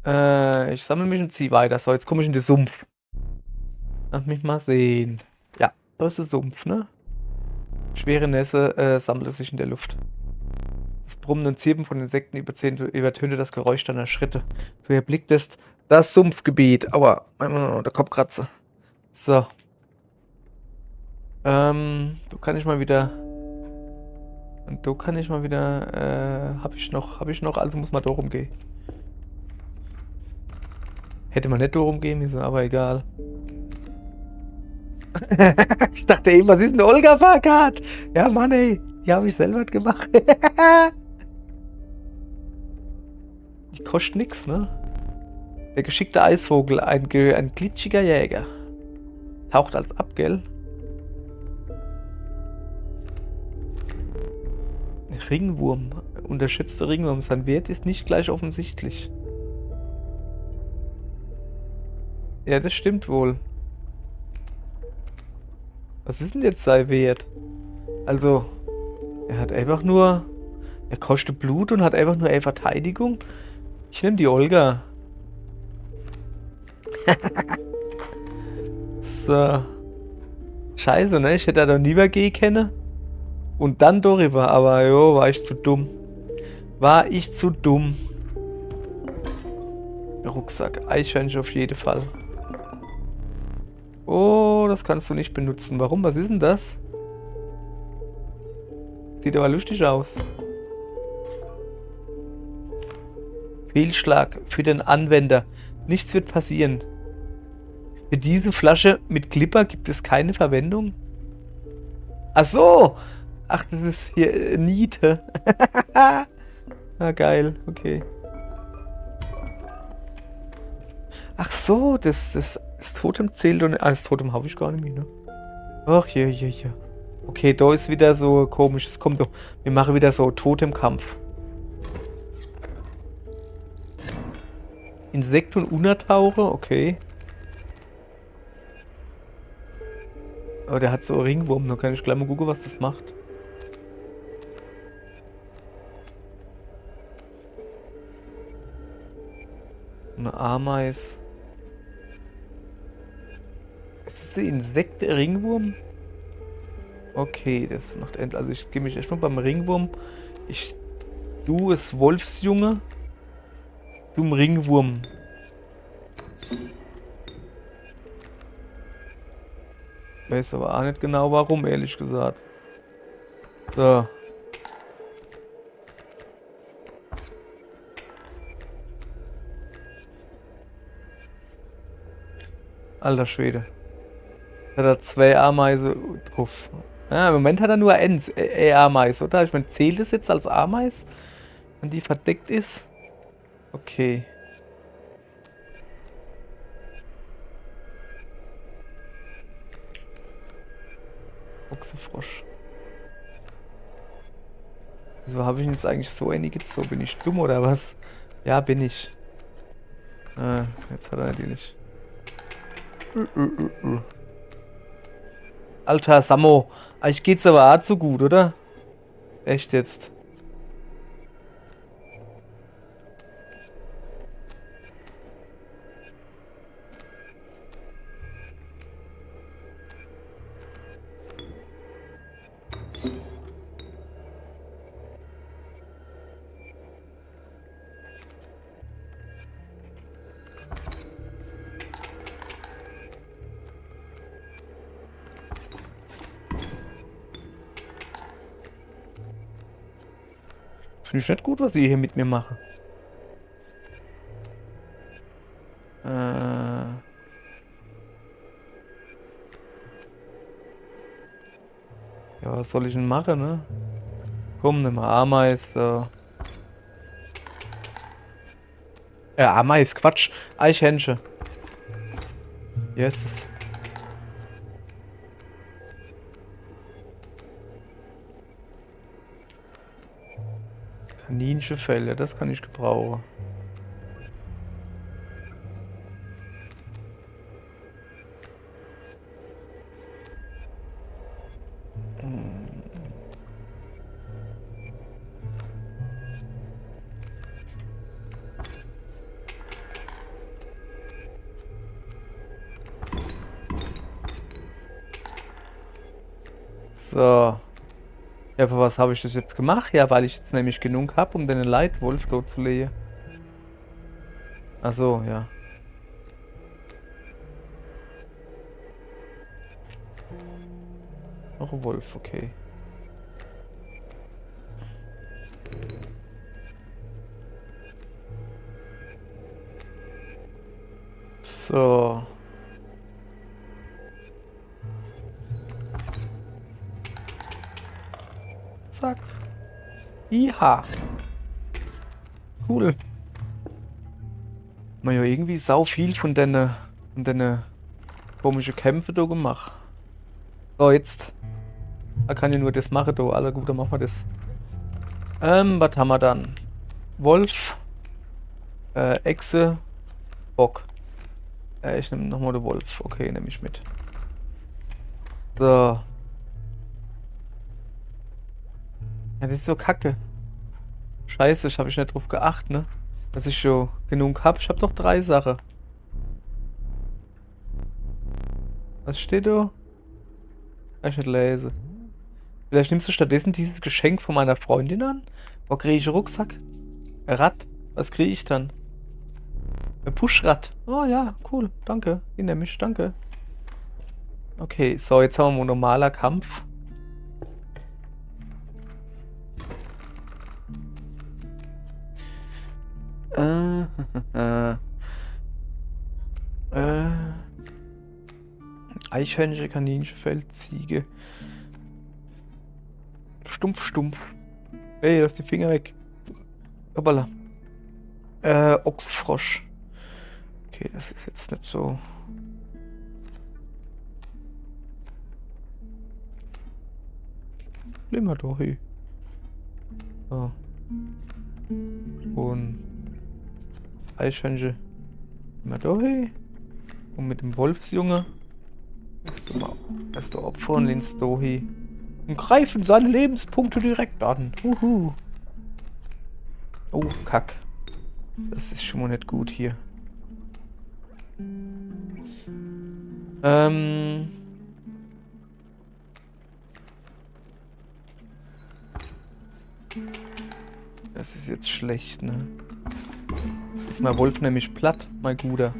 Ich sammle mich und ziehe weiter. So, jetzt komme ich in den Sumpf. Lass mich mal sehen. Ja, da ist der Sumpf, ne? Schwere Nässe sammelte sich in der Luft. Das Brummen und Zirpen von Insekten übertönte das Geräusch deiner Schritte. Du erblicktest das Sumpfgebiet. Aua, der Kopfkratzer. So. Du kann ich mal wieder. Und du kann ich mal wieder. Hab ich noch, also muss man da rumgehen. Hätte man nicht da rumgehen müssen, aber egal. Ich dachte eben, was ist denn Olga-Fahrrad? Ja, Mann, ey. Die habe ich selber gemacht. Die kostet nix, ne? Der geschickte Eisvogel, ein glitschiger Jäger. Taucht als ab, gell? Ringwurm. Unterschätzte Ringwurm. Sein Wert ist nicht gleich offensichtlich. Ja, das stimmt wohl. Was ist denn jetzt sein Wert? Also, er hat einfach nur. Er kostet Blut und hat einfach nur eine Verteidigung. Ich nehme die Olga. So. Scheiße, ne? Ich hätte da noch nie gehen können. Und dann darüber, aber jo, war ich zu dumm. War ich zu dumm. Rucksack. Eichhörnchen auf jeden Fall. Oh, das kannst du nicht benutzen. Warum? Was ist denn das? Sieht aber lustig aus. Fehlschlag für den Anwender. Nichts wird passieren. Für diese Flasche mit Clipper gibt es keine Verwendung. Ach so! Ach, das ist hier Niete. Ah, geil. Okay. Ach so, das Totem zählt und... Ah, das Totem habe ich gar nicht mehr, ne? Ach, hier, hier, hier. Okay, da ist wieder so komisch. Es kommt so... Wir machen wieder so Totemkampf. Insekten und Untertauche, okay. Aber der hat so einen Ringwurm. Da kann ich gleich mal gucken, was das macht. Eine Ameis. Ist das ein Insekt-Ringwurm? Okay, das macht end. Also ich gehe mich erstmal beim Ringwurm. Du ist Wolfsjunge. Du Ringwurm. Weiß aber auch nicht genau warum, ehrlich gesagt. So. Alter Schwede. Hat er zwei Ameise drauf. Ah, im Moment hat er nur Ameis, oder? Ich meine, zählt es jetzt als Ameis, wenn die verdeckt ist? Okay. Fuchsefrosch. Wieso habe ich ihn jetzt eigentlich so einige gezogen? Bin ich dumm oder was? Ja, bin ich. Jetzt hat er natürlich. Alter Sammo, euch geht's aber auch zu gut, oder? Echt jetzt. Finde ich nicht gut, was ihr hier mit mir macht. Äh, ja, was soll ich denn machen, ne? Komm, nimm mal Ameis. So. Ameis, Quatsch. Eichhörnchen. Yes. Kaninchenfelle, das kann ich gebrauchen. So. Ja, für was habe ich das jetzt gemacht? Ja, weil ich jetzt nämlich genug habe, um den Leitwolf dort zu legen. Ach so, ja. Noch ein Wolf, okay. So. Zack. Ja. Cool. Man ja irgendwie sau viel von den komischen Kämpfen da gemacht. So, jetzt. Da kann ich nur das machen, da. Alle gut, dann machen wir das. Was haben wir dann? Wolf. Echse. Bock. Ich nehme nochmal den Wolf. Okay, nehme ich mit. So. Ja, das ist so kacke. Scheiße, ich habe nicht drauf geachtet, ne? Dass ich schon genug hab. Ich hab doch 3 Sachen. Was steht da? Kann ich nicht lesen. Vielleicht nimmst du stattdessen dieses Geschenk von meiner Freundin an? Wo kriege ich einen Rucksack? Ein Rad? Was kriege ich dann? Ein Puschrad. Oh ja, cool. Danke. Den nehme ich. Danke. Okay, so, jetzt haben wir mal normaler Kampf. Eichhörnchen, Kaninchen, Feldziege. Stumpf, stumpf. Hey, lass die Finger weg. Hoppala. Ochsfrosch. Okay, das ist jetzt nicht so. Nimm mal doch hier. So. Und Eichhörnchen. Nimm mal doch hier. Und mit dem Wolfsjunge. Erst der Opfer und lehnst du hier. Und greifen seine Lebenspunkte direkt an. Uhu. Oh, Kack. Das ist schon mal nicht gut hier. Das ist jetzt schlecht, ne? Ist mein Wolf nämlich platt, mein Guter.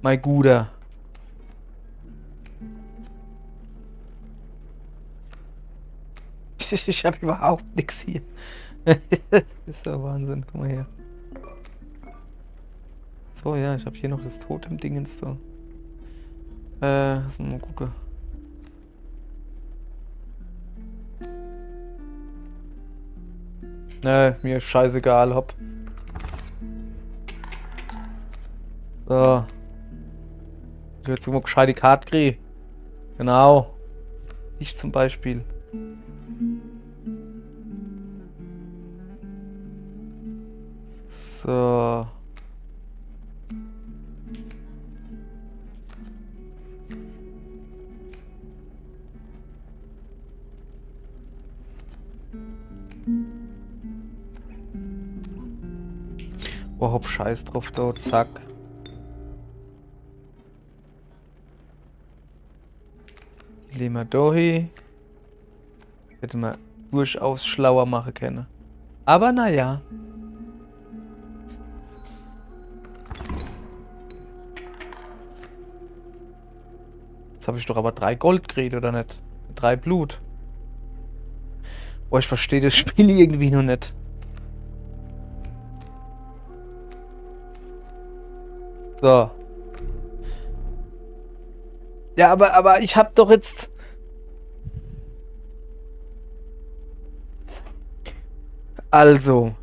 Mein Guter. Ich habe überhaupt nichts hier. Das ist ja Wahnsinn, guck mal her. So, ja, ich habe hier noch das Totem-Dingens so. Lass mal gucken. Ne, mir ist scheißegal, hopp. So. Ich will jetzt mal gescheit die Karte kriegen. Genau. Ich zum Beispiel. So. Oh, hopp, scheiß drauf, da, zack. Legen wir da hin. Hätte man durchaus schlauer machen können. Aber naja. Jetzt habe ich doch aber 3 Gold gekriegt, oder nicht? 3 Blut. Boah, ich verstehe das Spiel irgendwie noch nicht. So. Ja, aber ich hab doch jetzt... Also.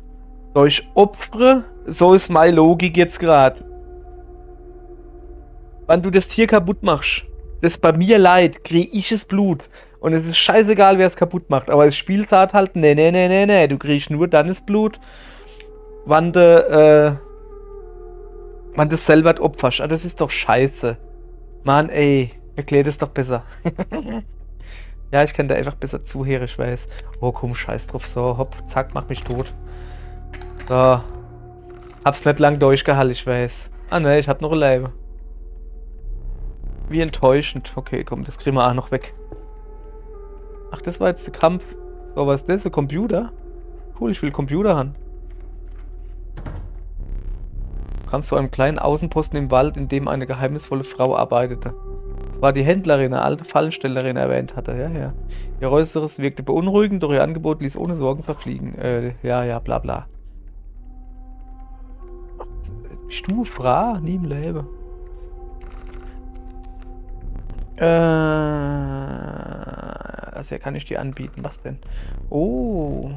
Durch Opfer, so ist meine Logik jetzt gerade. Wenn du das Tier kaputt machst, das bei mir leid, kriege ich es Blut. Und es ist scheißegal, wer es kaputt macht. Aber das Spiel sagt halt, nee. Du kriegst nur dann das Blut, wann du selber opferst. Ah, das ist doch scheiße. Mann, ey. Erklär das doch besser. Ja, ich kann da einfach besser zuhören, ich weiß. Oh, komm, scheiß drauf. So, hopp, zack, mach mich tot. So. Hab's nicht lang durchgehalten, ich weiß. Ah, ne, ich hab noch ein Leben. Wie enttäuschend. Okay, komm, das kriegen wir auch noch weg. Ach, das war jetzt der Kampf. So, was ist das? Ein Computer? Cool, ich will Computer haben. Du kamst zu einem kleinen Außenposten im Wald, in dem eine geheimnisvolle Frau arbeitete. Es war die Händlerin, eine alte Fallenstellerin, erwähnt hatte. Ja, ja. Ihr Äußeres wirkte beunruhigend, doch ihr Angebot ließ ohne Sorgen verfliegen. Ja, bla bla. Bist du Fra? Nie im Leben. Das hier kann ich dir anbieten. Was denn? Oh.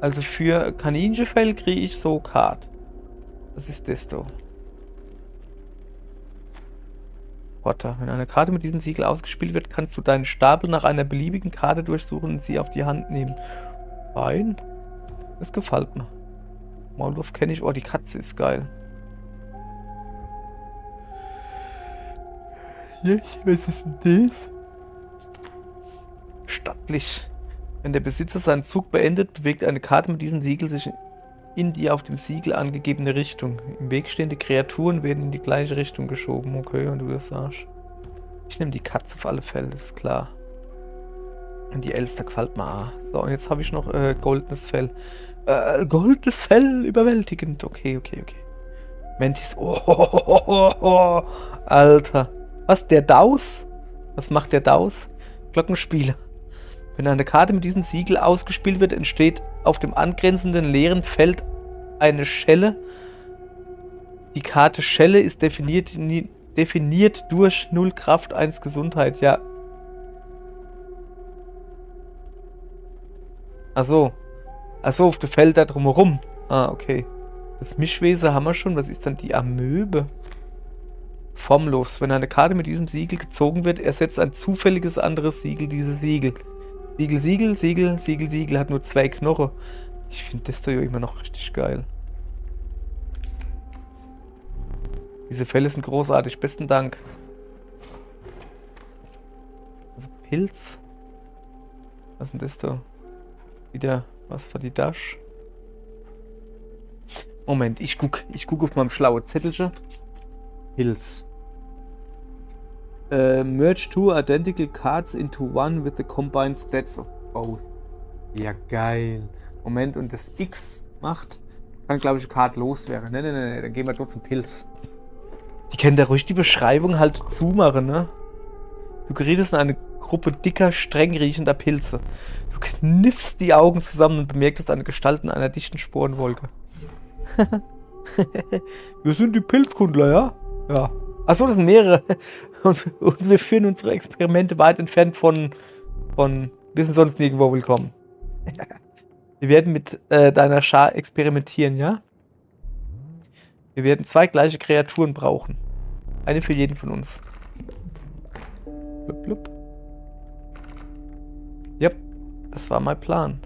Also für Kaninchenfell kriege ich so Card. Was ist das da? Potter. Wenn eine Karte mit diesem Siegel ausgespielt wird, kannst du deinen Stapel nach einer beliebigen Karte durchsuchen und sie auf die Hand nehmen. Fein. Das gefällt mir. Maulwurf kenne ich. Oh, die Katze ist geil. Was ist denn das? Stattlich. Wenn der Besitzer seinen Zug beendet, bewegt eine Karte mit diesem Siegel sich in die auf dem Siegel angegebene Richtung. Im Weg stehende Kreaturen werden in die gleiche Richtung geschoben. Okay, und du das sagst. Ich nehme die Katze auf alle Fälle, das ist klar. Und die Elster gefällt mir auch. So, und jetzt habe ich noch goldenes Fell. Goldenes Fell, überwältigend. Okay. Mantis. Oh, Alter. Was, der Daus? Was macht der Daus? Glockenspieler. Wenn eine Karte mit diesem Siegel ausgespielt wird, entsteht auf dem angrenzenden leeren Feld eine Schelle. Die Karte Schelle ist definiert durch 0 Kraft, 1 Gesundheit. Ja. Achso, auf dem Feld da drumherum. Ah, okay. Das Mischwesen haben wir schon. Was ist dann die Amöbe? Formlos. Wenn eine Karte mit diesem Siegel gezogen wird, ersetzt ein zufälliges anderes Siegel diese Siegel. Siegel hat nur 2 Knochen. Ich finde das da ja immer noch richtig geil. Diese Fälle sind großartig. Besten Dank. Also Pilz. Was ist denn das da? Wieder was für die Dash. Moment, ich guck auf meinem schlauen Zettelchen. Pilz. Merge 2 identical cards into one with the combined stats of both. Ja, geil. Moment, und das X macht, kann, glaube ich, eine Card loswerden. Ne, dann gehen wir trotzdem Pilz. Die können da ruhig die Beschreibung halt zumachen, ne? Du gerätst in eine Gruppe dicker, streng riechender Pilze. Du kniffst die Augen zusammen und bemerkst eine Gestalt in einer dichten Sporenwolke. Wir sind die Pilzkundler, ja? Ja. Achso, das sind mehrere. Und wir führen unsere Experimente weit entfernt von wir sind sonst nirgendwo willkommen. Wir werden mit deiner Schar experimentieren, ja? Wir werden 2 gleiche Kreaturen brauchen. Eine für jeden von uns. Blub, blub. Yep, das war mein Plan.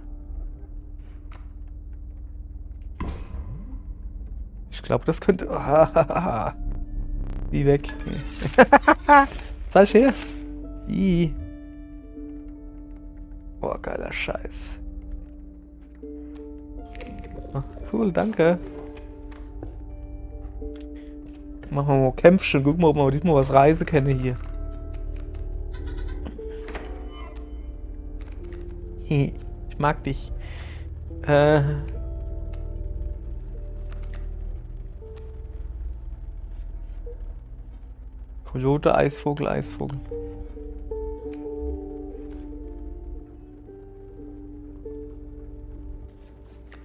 Ich glaube, das könnte... Die weg. Zeig her. Ih. Boah, geiler Scheiß. Oh, cool, danke. Machen wir mal Kämpfchen. Gucken wir, ob wir diesmal was Reise kennen hier. Ich mag dich. Kojote, Eisvogel.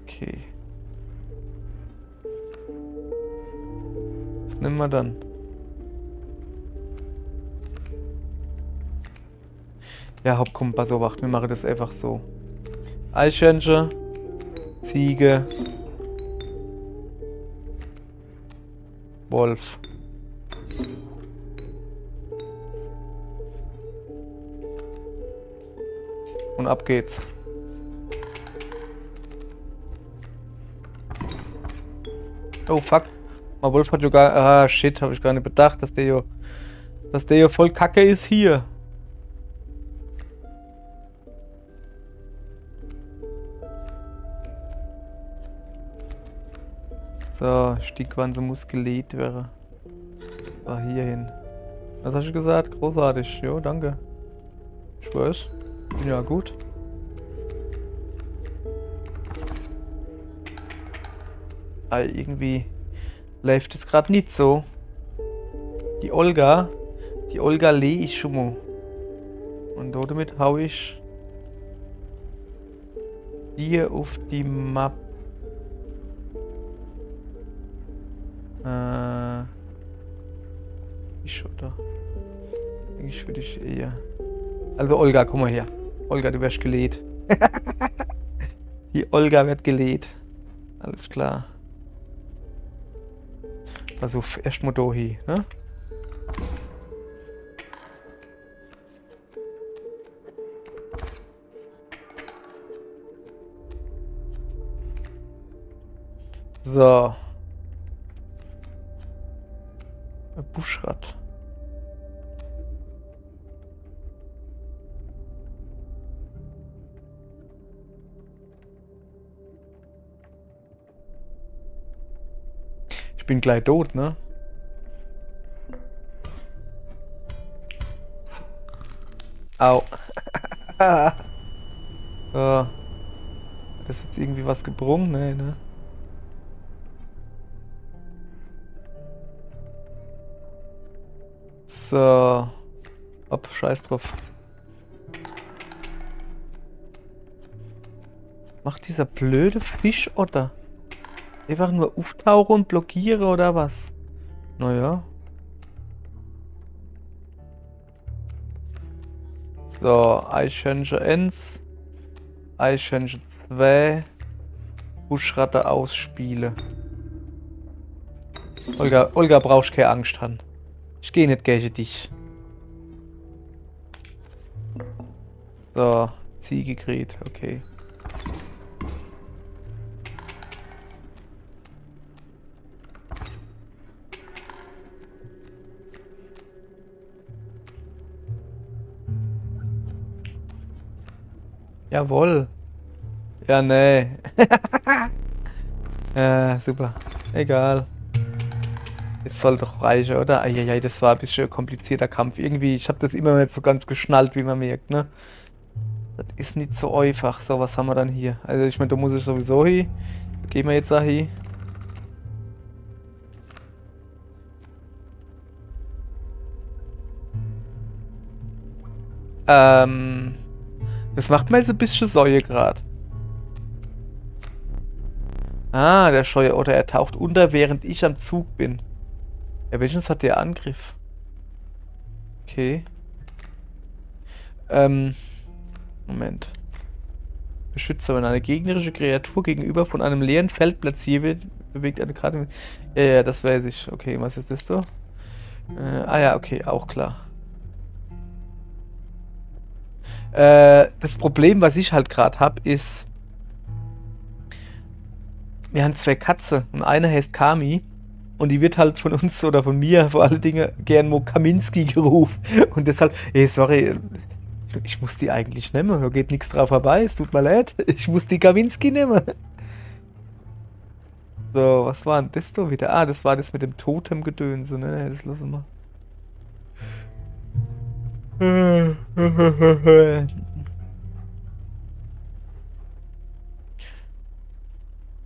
Okay. Was nehmen wir dann? Ja, hopp, komm, pass auf, wir machen das einfach so. Eichhörnchen, Ziege, Wolf. Und ab geht's. Oh fuck. Mein Wolf hat ja gar... Ah shit, habe ich gar nicht bedacht, dass der ja voll kacke ist hier. So, Stickwanze muss gelegt werden. So, hier hin. Was hast du gesagt? Großartig. Jo, danke. Ich schwör's. Bin ja gut. Aber irgendwie läuft es gerade nicht so. Die Olga leh ich schon mal. Und damit hau ich hier auf die Map. Ich oder? Eigentlich würde ich eher. Also Olga, guck mal her. Olga, du wirst gelädt. Die Olga wird gelädt. Alles klar. Also erstmal da hin, ne? So. Ein Buschrad. Ich bin gleich tot, ne? Au. So. Hat das jetzt irgendwie was gebrungen? Nee, ne? So. Hopp, scheiß drauf. Macht dieser blöde Fischotter? Einfach nur auftauche und blockiere oder was? Naja. So, Eichhörnchen 1. Eichhörnchen 2. Buschratte ausspiele. Olga brauchst keine Angst haben. Ich gehe nicht gegen dich. So, Ziege kriegt, okay. Jawohl. Ja, nee. Super. Egal. Es soll doch reichen, oder? Eieiei, das war ein bisschen ein komplizierter Kampf. Irgendwie, ich habe das immer nicht so ganz geschnallt, wie man merkt, ne? Das ist nicht so einfach. So, was haben wir dann hier? Also, ich meine, da muss ich sowieso hin. Gehen wir jetzt da hin. Das macht mir jetzt ein bisschen Säue gerade. Ah, der Scheuerotter, er taucht unter, während ich am Zug bin. Ja, wenigstens hat der Angriff. Okay. Moment. Beschützer, wenn eine gegnerische Kreatur gegenüber von einem leeren Feld platziert wird, bewegt eine Karte. Ja, das weiß ich. Okay, was ist das so? Ja, okay, auch klar. Das Problem, was ich halt gerade habe, ist, wir haben zwei Katze und eine heißt Kami und die wird halt von uns oder von mir vor allen Dingen gern Mo Kaminski gerufen und deshalb, sorry, ich muss die eigentlich nehmen, da geht nichts drauf vorbei, es tut mir leid, ich muss die Kaminski nehmen. So, was war denn das da wieder? Ah, das war das mit dem Totem-Gedönse, ne, das lassen wir.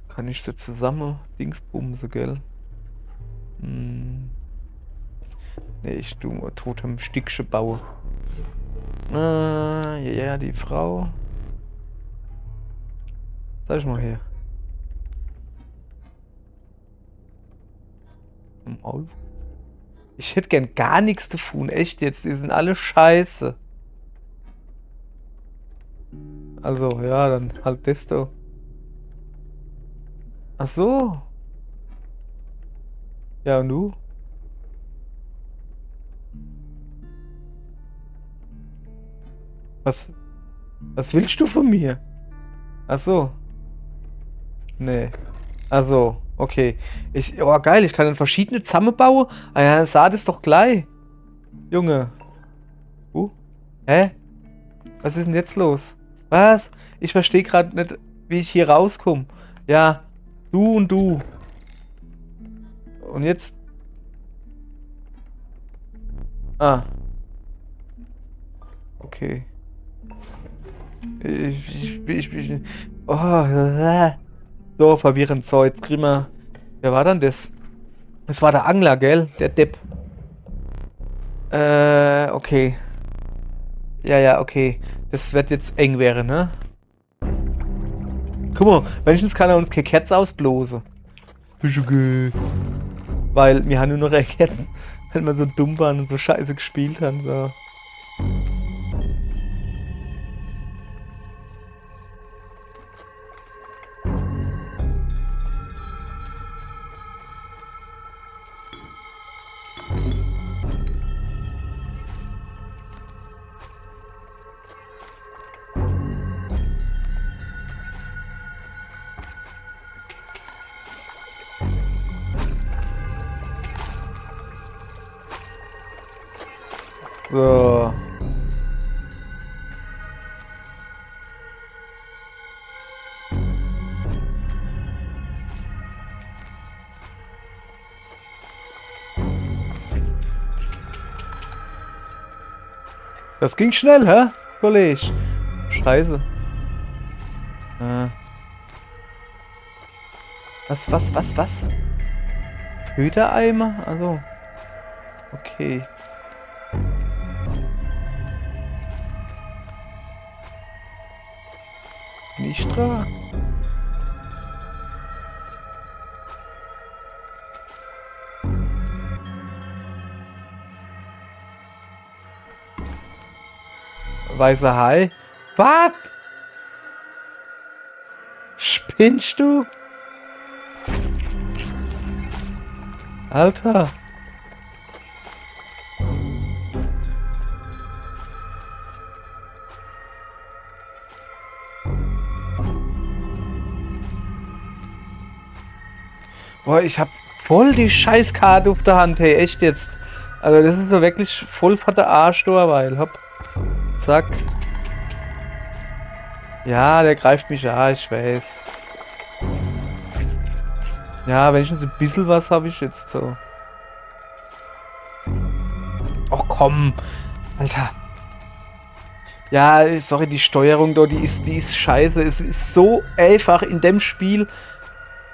Kann ich sie zusammen Dingsbumse, gell? Ne, ich tu Totem-Sticksche baue. Ja, die Frau. Sag ich mal her. Ich hätte gern gar nichts davon, echt jetzt. Die sind alle scheiße. Also, ja, dann halt das da. Ach so. Ja, und du? Was willst du von mir? Ach so. Nee. Ach so, okay. Oh, geil, ich kann dann verschiedene zusammenbauen. Ah ja, sah das doch gleich. Junge. Hä? Was ist denn jetzt los? Was? Ich verstehe gerade nicht, wie ich hier rauskomme. Ja, du und du. Und jetzt. Ah. Okay. Oh, so verwirrend. So, jetzt kriegen wir... Wer war denn das? Das war der Angler, gell? Der Depp. Okay. Ja, okay. Das wird jetzt eng wäre, ne? Guck mal, wenigstens kann er uns keine Kerze ausblosen. Weil wir haben nur noch eine Kerze, weil wir so dumm waren und so scheiße gespielt haben. So. So. Das ging schnell, hä? Kollege. Scheiße. Was? Ködereimer? Also. Okay. Nistra? Weißer Hai? Was? Spinnst du? Alter. Boah, ich hab voll die Scheißkarte auf der Hand, hey, echt jetzt. Also das ist so wirklich voll von der Arsch weil hopp. Zack. Ja, der greift mich an, ich weiß. Ja, wenigstens ein bisschen was habe ich jetzt so. Och komm, Alter. Ja, sorry, die Steuerung da, die ist scheiße. Es ist so einfach in dem Spiel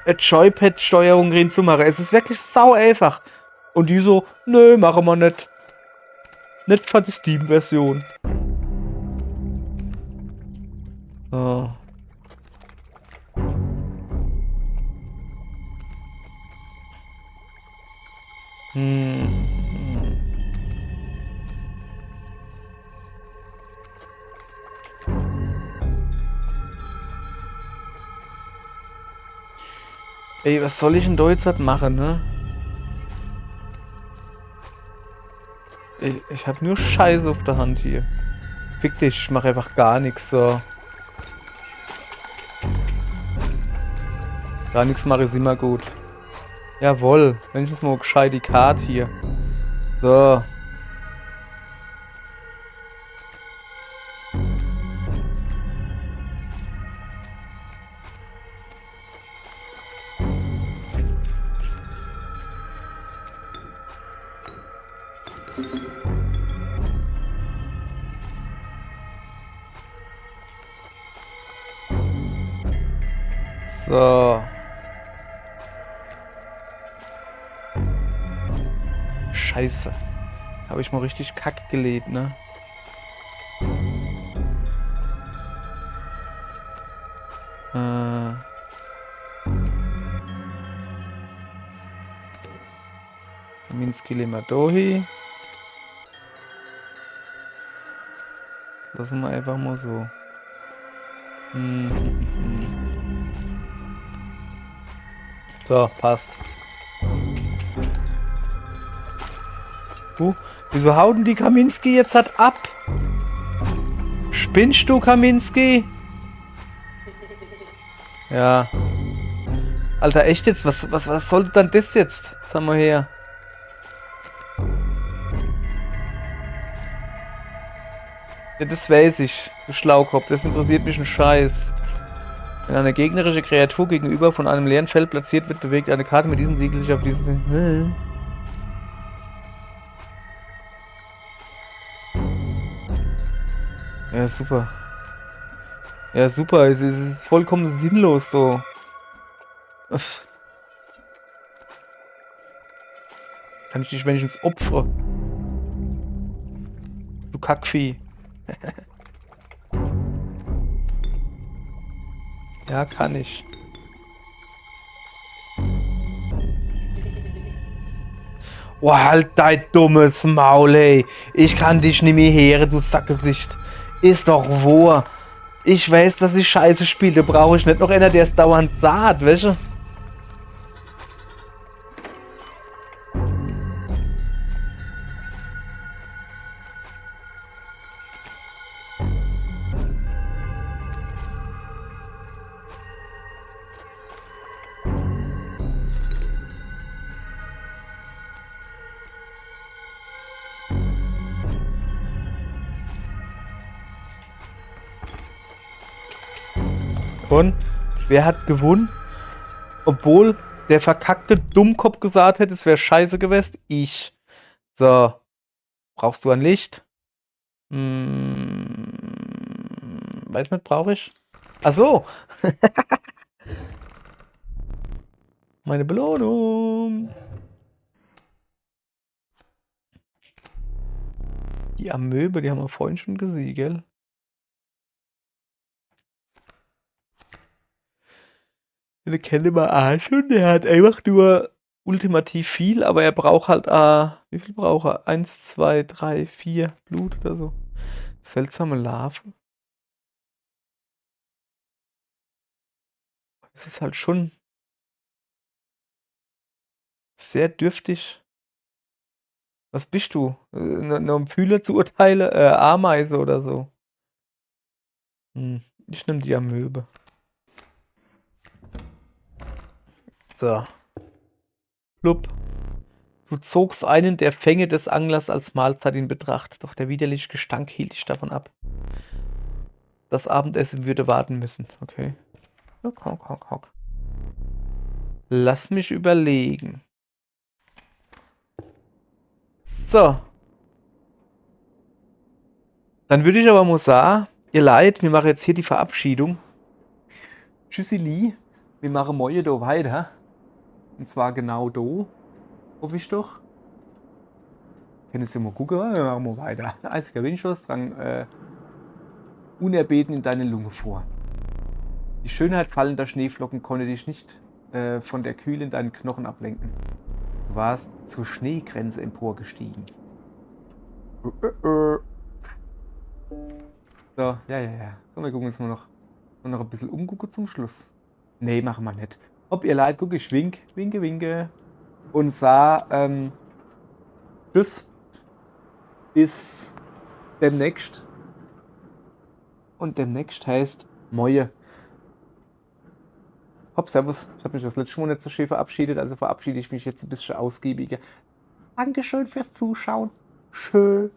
eine Joypad-Steuerung reinzumachen. Es ist wirklich sau einfach. Und die so, nö, machen wir nicht. Nicht für die Steam-Version. Oh. Ey, was soll ich denn da jetzt halt machen, ne? Ich hab nur Scheiße auf der Hand hier. Fick dich, ich mach einfach gar nichts, so. Gar nichts mache ist immer gut. Jawohl, wenigstens mal gescheit die Karte hier. So. So. Scheiße. Habe ich mal richtig Kacke gelegt, ne? Kaminski Lemadohi. Lassen wir einfach mal so. So, passt. Wieso hauen die Kaminski jetzt halt ab? Spinnst du, Kaminski? Ja. Alter, echt jetzt? Was sollte dann das jetzt? Sag mal her. Ja, das weiß ich, du Schlaukopf. Das interessiert mich ein Scheiß. Wenn eine gegnerische Kreatur gegenüber von einem leeren Feld platziert wird, bewegt eine Karte mit diesem Siegel sich auf dieses... Ja, super. Ja, super. Es ist vollkommen sinnlos so. Kann ich dich wenigstens opfern? Du Kackvieh. Ja, kann ich. Oh, halt dein dummes Maul, ey. Ich kann dich nicht mehr hören, du Sackgesicht. Ist doch wahr. Ich weiß, dass ich Scheiße spiele. Da brauche ich nicht noch einer, der es dauernd sagt, weißt du? Und wer hat gewonnen? Obwohl der verkackte Dummkopf gesagt hätte, es wäre scheiße gewesen. Ich. So. Brauchst du ein Licht? Weiß nicht, brauche ich? Ach so. Meine Belohnung. Die Amöbe, die haben wir vorhin schon gesehen, gell? Den kennen wir auch schon. Der hat einfach nur ultimativ viel, aber er braucht halt, wie viel braucht er? 1, 2, 3, 4 Blut oder so. Seltsame Larve. Es ist halt schon sehr dürftig. Was bist du? Nur um Fühler zu urteilen? Ameise oder so. Ich nehme die Amöbe. So. Blub. Du zogst einen der Fänge des Anglers als Mahlzeit in Betracht, doch der widerliche Gestank hielt dich davon ab. Das Abendessen würde warten müssen. Okay. Hock, hock, hock, hock. Lass mich überlegen. So. Dann würde ich aber mal sagen, ihr Leid, wir machen jetzt hier die Verabschiedung. Tschüssi, Lee. Wir machen morgen da weiter. Und zwar genau da. Hoffe ich doch. Können Sie mal gucken, wir machen mal weiter. Eisiger Windschuss, drang unerbeten in deine Lunge vor. Die Schönheit fallender Schneeflocken konnte dich nicht von der Kühle in deinen Knochen ablenken. Du warst zur Schneegrenze emporgestiegen. So, ja. Komm, wir gucken uns noch ein bisschen umgucken zum Schluss. Nee, machen wir nicht. Ob ihr leid, guck, ich winke. Und sah, tschüss. Bis demnächst. Und demnächst heißt Moje. Hopp, servus. Ich habe mich das letzte Mal nicht so schön verabschiedet, also verabschiede ich mich jetzt ein bisschen ausgiebiger. Dankeschön fürs Zuschauen. Tschö.